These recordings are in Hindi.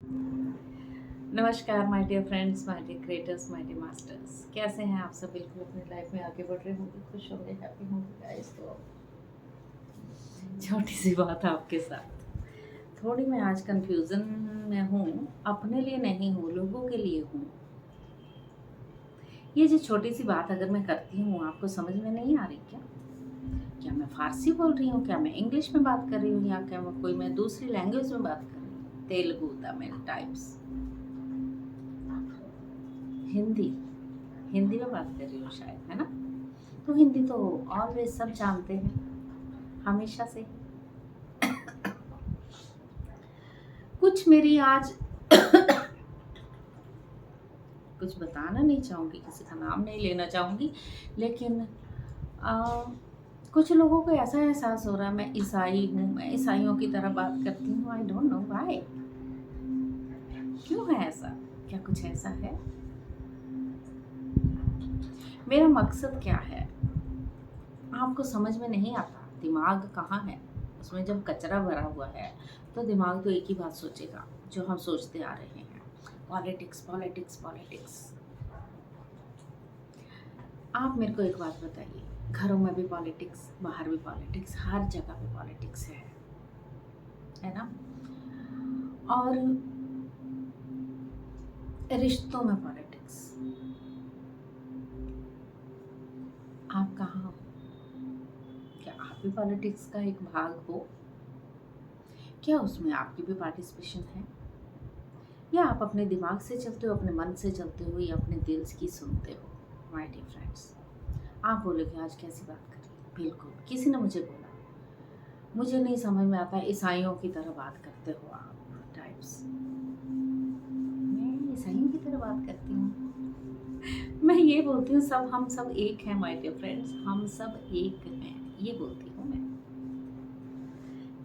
नमस्कार my dear friends, my dear creators, my dear masters. कैसे हैं आप सब? बिल्कुल अपनी लाइफ में आगे बढ़ रहे होंगे, खुश होंगे, हैप्पी होंगे गाइस। तो छोटी सी बात आपके साथ, थोड़ी मैं आज कंफ्यूजन में हूँ। अपने लिए नहीं हूँ, लोगों के लिए हूँ। ये जो छोटी सी बात अगर मैं करती हूँ, आपको समझ में नहीं आ रही क्या? क्या मैं फारसी बोल रही हूँ, क्या मैं इंग्लिश में बात कर रही हूँ, या क्या मैं दूसरी लैंग्वेज में बात कर रही हूँ? तेलुगु, तमिल टाइप्स, हिंदी हिंदी में बात कर रही हूँ शायद, है ना? तो हिंदी तो ऑलवेज सब जानते हैं, हमेशा से। कुछ मेरी आज कुछ बताना नहीं चाहूँगी, किसी का नाम नहीं लेना चाहूँगी, लेकिन आ, कुछ लोगों को ऐसा एहसास हो रहा है मैं ईसाई हूँ, मैं ईसाइयों की तरह बात करती हूँ। आई डोंट नो व्हाई, क्यों है ऐसा? क्या कुछ ऐसा है? मेरा मकसद क्या है आपको समझ में नहीं आता। दिमाग कहाँ है उसमें? जब कचरा भरा हुआ है तो दिमाग तो एक ही बात सोचेगा जो हम सोचते आ रहे हैं, पॉलिटिक्स पॉलिटिक्स पॉलिटिक्स। आप मेरे को एक बात बताइए, घरों में भी पॉलिटिक्स, बाहर भी पॉलिटिक्स, हर जगह पे पॉलिटिक्स है ना? और रिश्तों में पॉलिटिक्स। आप कहाँ हो? क्या आप भी पॉलिटिक्स का एक भाग हो? क्या उसमें आपकी भी पार्टिसिपेशन है? या आप अपने दिमाग से चलते हो, अपने मन से चलते हो, या अपने दिल की सुनते हो? माय डियर फ्रेंड्स, आप बोलोगे आज कैसी बात कर रही है? बिल्कुल, किसी ने मुझे बोला, मुझे नहीं समझ में आता, ईसाइयों की तरह बात करते हो आप टाइप्स। मैं ईसाइयों की तरह बात करती हूँ? मैं ये बोलती हूँ सब, हम सब एक हैं माय डियर फ्रेंड्स, हम सब एक हैं, ये बोलती हूँ मैं।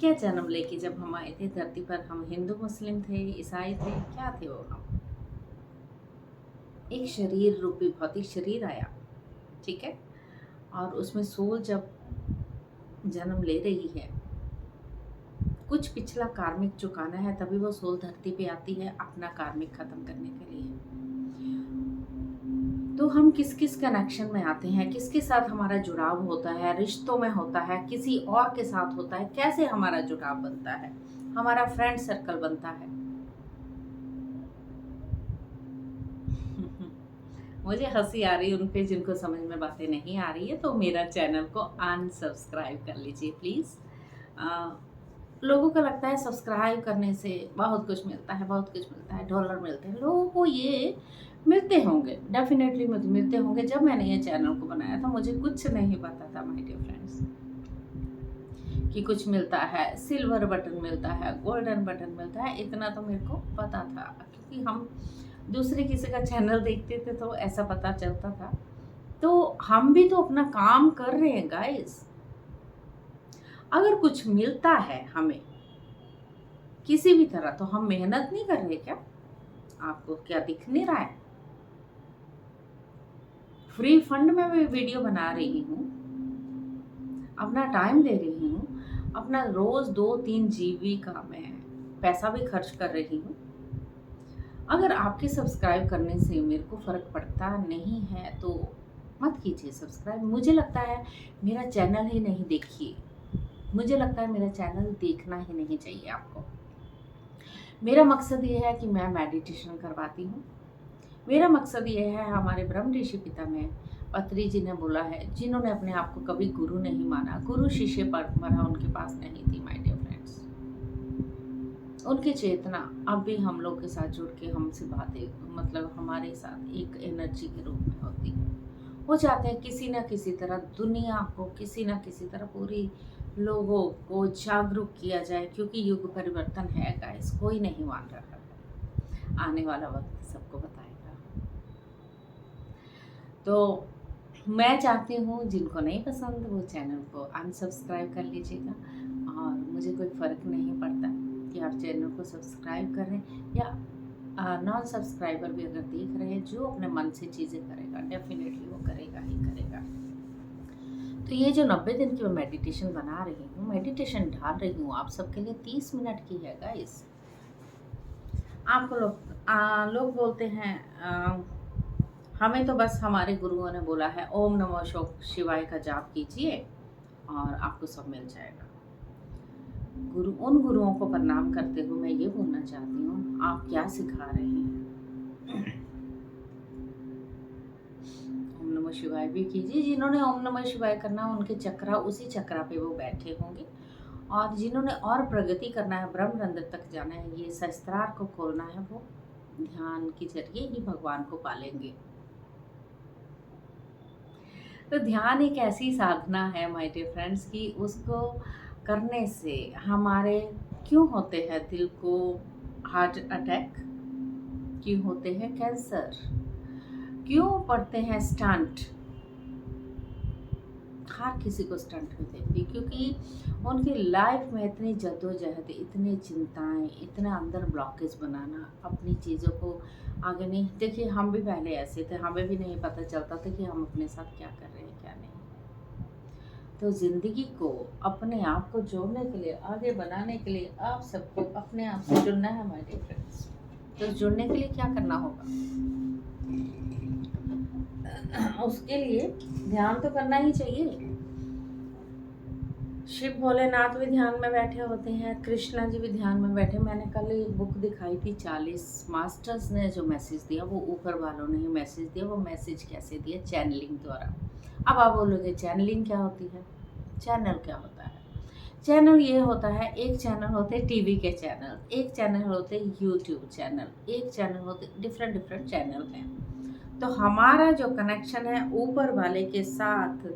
क्या जन्म लेके जब हम आए थे धरती पर, हम हिंदू मुस्लिम थे, ईसाई थे, क्या थे वो? हम एक शरीर रूपी भौतिक शरीर आया, ठीक है? और उसमें सोल जब जन्म ले रही है, कुछ पिछला कार्मिक चुकाना है, तभी वो सोल धरती पे आती है अपना कार्मिक खत्म करने के लिए। तो हम किस किस कनेक्शन में आते हैं, किसके साथ हमारा जुड़ाव होता है, रिश्तों में होता है, किसी और के साथ होता है, कैसे हमारा जुड़ाव बनता है, हमारा फ्रेंड सर्कल बनता है। मुझे हंसी आ रही है उन पे जिनको समझ में बातें नहीं आ रही है, तो मेरा चैनल को अनसब्सक्राइब कर लीजिए प्लीज़। लोगों को लगता है सब्सक्राइब करने से बहुत कुछ मिलता है, बहुत कुछ मिलता है, डॉलर मिलते हैं। लोगों को ये मिलते होंगे, डेफिनेटली मुझे मिलते होंगे। जब मैंने ये चैनल को बनाया था मुझे कुछ नहीं पता था माय डियर फ्रेंड्स कि कुछ मिलता है, सिल्वर बटन मिलता है, गोल्डन बटन मिलता है, इतना तो मेरे को पता था, क्योंकि हम दूसरे किसी का चैनल देखते थे तो ऐसा पता चलता था। तो हम भी तो अपना काम कर रहे हैं गाइस। अगर कुछ मिलता है हमें किसी भी तरह, तो हम मेहनत नहीं कर रहे क्या? आपको क्या दिख नहीं रहा है? फ्री फंड में मैं वीडियो बना रही हूँ, अपना टाइम दे रही हूँ, अपना रोज 2-3 GB का मैं पैसा भी खर्च कर रही हूँ। अगर आपके सब्सक्राइब करने से मेरे को फर्क पड़ता नहीं है तो मत कीजिए सब्सक्राइब। मुझे लगता है मेरा चैनल ही नहीं देखिए, मुझे लगता है मेरा चैनल देखना ही नहीं चाहिए आपको। मेरा मकसद ये है कि मैं मेडिटेशन करवाती हूँ। मेरा मकसद ये है, हमारे ब्रह्म ऋषि पिता में पत्री जी ने बोला है, जिन्होंने अपने आप को कभी गुरु नहीं माना, गुरु शिष्य परंपरा उनके पास नहीं थी माय डियर फ्रेंड्स। उनकी चेतना अब भी हम लोग के साथ जुड़ के हमसे बातें, मतलब हमारे साथ एक एनर्जी के रूप में होती है। वो चाहते हैं किसी न किसी तरह दुनिया को, किसी न किसी तरह पूरी लोगों को जागरूक किया जाए, क्योंकि युग परिवर्तन है गाइस, कोई नहीं मान रहा है। आने वाला वक्त सबको बताएगा। तो मैं चाहती हूँ जिनको नहीं पसंद वो चैनल को अनसब्सक्राइब कर लीजिएगा, और मुझे कोई फ़र्क नहीं पड़ता कि आप चैनल को सब्सक्राइब कर रहे हैं या नॉन सब्सक्राइबर भी अगर देख रहे हैं। जो अपने मन से चीज़ें करेगा डेफिनेटली वो करेगा ही करेगा। तो ये जो 90 दिन की मैं मेडिटेशन बना रही हूँ, मेडिटेशन डाल रही हूँ आप सबके लिए, 30 मिनट की है गाइस। आपको लोग बोलते हैं हमें तो बस हमारे गुरुओं ने बोला है ओम नमः शिवाय का जाप कीजिए और आपको सब मिल जाएगा। उन गुरुओं को प्रणाम करते हुए मैं ये बोलना चाहती हूँ, आप क्या सिखा रहे हैं? ओम नमः शिवाय भी कीजिए। जिन्होंने ओम नमः शिवाय करना है उनके चक्रा उसी चक्रा पे वो बैठे होंगे, और जिन्होंने और प्रगति करना है, ब्रह्मरंध्र तक जाना है, ये सहस्त्रार को खोलना है, वो ध्यान के जरिए ही भगवान को पालेंगे। तो ध्यान एक ऐसी साधना है माय डियर फ्रेंड्स कि उसको करने से हमारे क्यों होते हैं दिल को हार्ट अटैक, क्यों होते हैं कैंसर, क्यों पड़ते हैं स्टंट। हर किसी को स्टंट होते हैं क्योंकि उनकी लाइफ में इतनी जद्दोजहद, इतनी चिंताएं, इतना अंदर ब्लॉकेज बनाना, अपनी चीज़ों को आगे नहीं। देखिए हम भी पहले ऐसे थे, हमें भी नहीं पता चलता था कि हम अपने साथ क्या कर रहे हैं क्या नहीं। तो ज़िंदगी को अपने आप को जोड़ने के लिए, आगे बनाने के लिए आप सबको अपने आप से जुड़ना है माय डियर फ्रेंड्स। तो जुड़ने के लिए क्या करना होगा? उसके लिए ध्यान तो करना ही चाहिए। शिव भोलेनाथ भी ध्यान में बैठे होते हैं, कृष्णा जी भी ध्यान में बैठे। मैंने कल एक बुक दिखाई थी 40 मास्टर्स ने जो मैसेज दिया, वो ऊपर वालों ने ही मैसेज दिया। वो मैसेज कैसे दिया? चैनलिंग द्वारा। अब आप बोलोगे चैनलिंग क्या होती है? चैनल क्या होता है? चैनल ये होता है, एक चैनल होते हैं टीवी के चैनल, एक चैनल होते हैं यूट्यूब चैनल, एक चैनल होते डिफरेंट चैनल हैं। तो हमारा जो कनेक्शन है ऊपर वाले के साथ,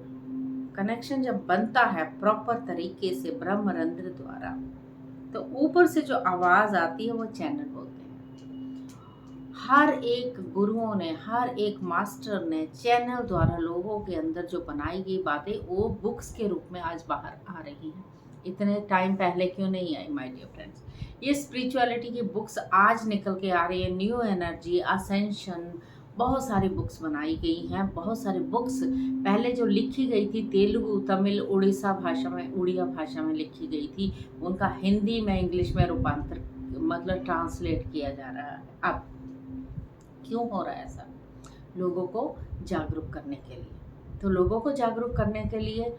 कनेक्शन जब बनता है प्रॉपर तरीके से ब्रह्मरंध्र द्वारा, तो ऊपर से जो आवाज़ आती है वो चैनल बोलते हैं। हर एक गुरुओं ने, हर एक मास्टर ने चैनल द्वारा लोगों के अंदर जो बनाई गई बातें वो बुक्स के रूप में आज बाहर आ रही हैं। इतने टाइम पहले क्यों नहीं आई माय डियर फ्रेंड्स? ये स्पिरिचुअलिटी की बुक्स आज निकल के आ रही है। न्यू एनर्जी, असेंशन, बहुत सारी बुक्स बनाई गई हैं। बहुत सारी बुक्स पहले जो लिखी गई थी तेलुगु, तमिल, उड़ीसा भाषा में, उड़िया भाषा में लिखी गई थी, उनका हिंदी में, इंग्लिश में रूपांतर मतलब ट्रांसलेट किया जा रहा है। अब क्यों हो रहा है ऐसा? लोगों को जागरूक करने के लिए। तो लोगों को जागरूक करने के लिए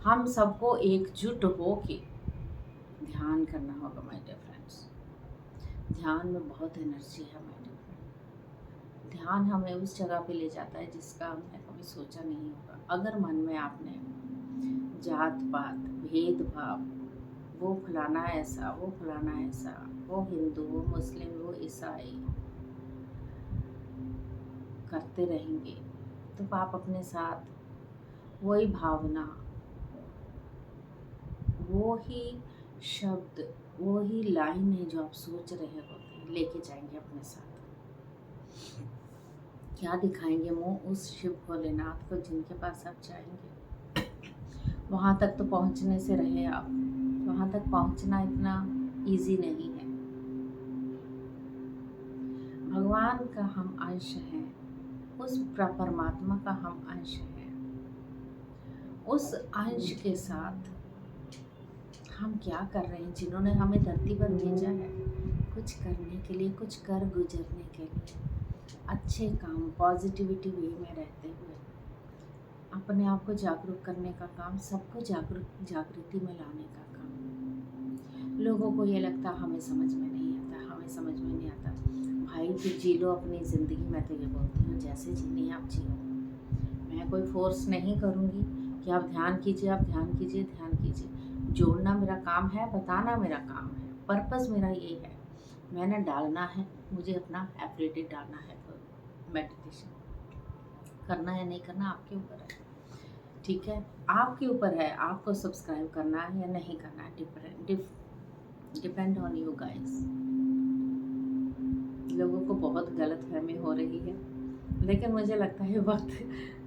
हम सबको एकजुट हो के ध्यान करना होगा माय डियर फ्रेंड्स। ध्यान में बहुत एनर्जी है माय डियर फ्रेंड। ध्यान हमें उस जगह पे ले जाता है जिसका हमने कभी सोचा नहीं होगा। अगर मन में आपने जात पात, भेदभाव, वो फलाना ऐसा, वो फलाना ऐसा, वो हिंदू, वो मुस्लिम, वो ईसाई करते रहेंगे, तो आप अपने साथ वही भावना, वो ही शब्द, वो ही लाइन है जो आप सोच रहे होते हैं, लेके जाएंगे अपने साथ। क्या दिखाएंगे मुंह उस शिव भोलेनाथ को जिनके पास आप जाएंगे? वहाँ तक तो पहुँचने से रहे आप। वहाँ तक पहुँचना इतना इजी नहीं है। भगवान का हम अंश हैं, उस परमात्मा का हम अंश हैं। उस अंश के साथ हम क्या कर रहे हैं? जिन्होंने हमें धरती पर भेजा है कुछ करने के लिए, कुछ कर गुजरने के लिए, अच्छे काम, पॉजिटिविटी वे में रहते हुए अपने आप को जागरूक करने का काम, सबको जागृति में लाने का काम। लोगों को ये लगता हमें समझ में नहीं आता, हमें समझ में नहीं आता। भाई तो जी लो अपनी ज़िंदगी। मैं तो ये बोलती हूँ जैसे जीनी है आप जियो। मैं कोई फोर्स नहीं करूँगी कि आप ध्यान कीजिए, आप ध्यान कीजिए, ध्यान कीजिए। जोड़ना मेरा काम है, बताना मेरा काम है, पर्पस मेरा ये है। मैंने डालना है, मुझे अपना एवरीडे डालना है। मेडिटेशन करना है नहीं करना आपके ऊपर है, ठीक है? आपके ऊपर है, आपको सब्सक्राइब करना है या नहीं करना है। Depend on you guys. लोगों को बहुत गलतफहमी हो रही है, लेकिन मुझे लगता है वक्त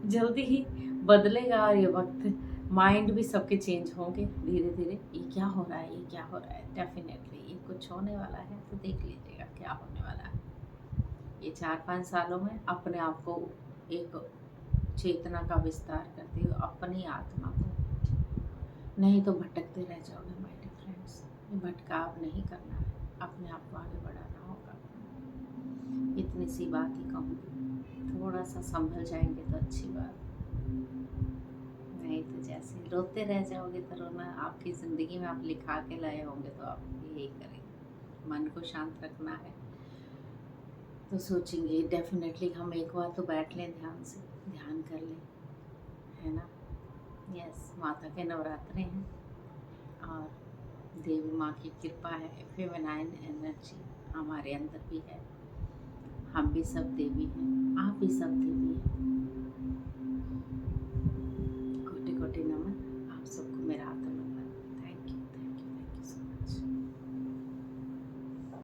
जल्दी ही बदलेगा और ये वक्त माइंड भी सबके चेंज होंगे धीरे धीरे। ये क्या हो रहा है, ये क्या हो रहा है? डेफिनेटली ये कुछ होने वाला है, तो देख लीजिएगा क्या होने वाला है। ये 4-5 सालों में अपने आप को एक चेतना का विस्तार करते हुए अपनी आत्मा को, नहीं तो भटकते रह जाओगे माय डियर फ्रेंड्स। ये भटकाव नहीं करना है, अपने आप को आगे बढ़ाना होगा। इतनी सी बात ही कहूँगी, थोड़ा सा संभल जाएंगे तो अच्छी बात, नहीं तो जैसे रोते रह जाओगे तो रोना आपकी ज़िंदगी में आप लिखा के लाए होंगे तो आप यही करेंगे। मन को शांत रखना है तो सोचेंगे डेफिनेटली हम एक बार तो बैठ लें ध्यान से, ध्यान कर लें, है ना। यस, माता के नवरात्रे हैं और देवी माँ की कृपा है, फेमिनाइन एनर्जी हमारे अंदर भी है, हम भी सब देवी हैं, आप भी सब देवी हैं।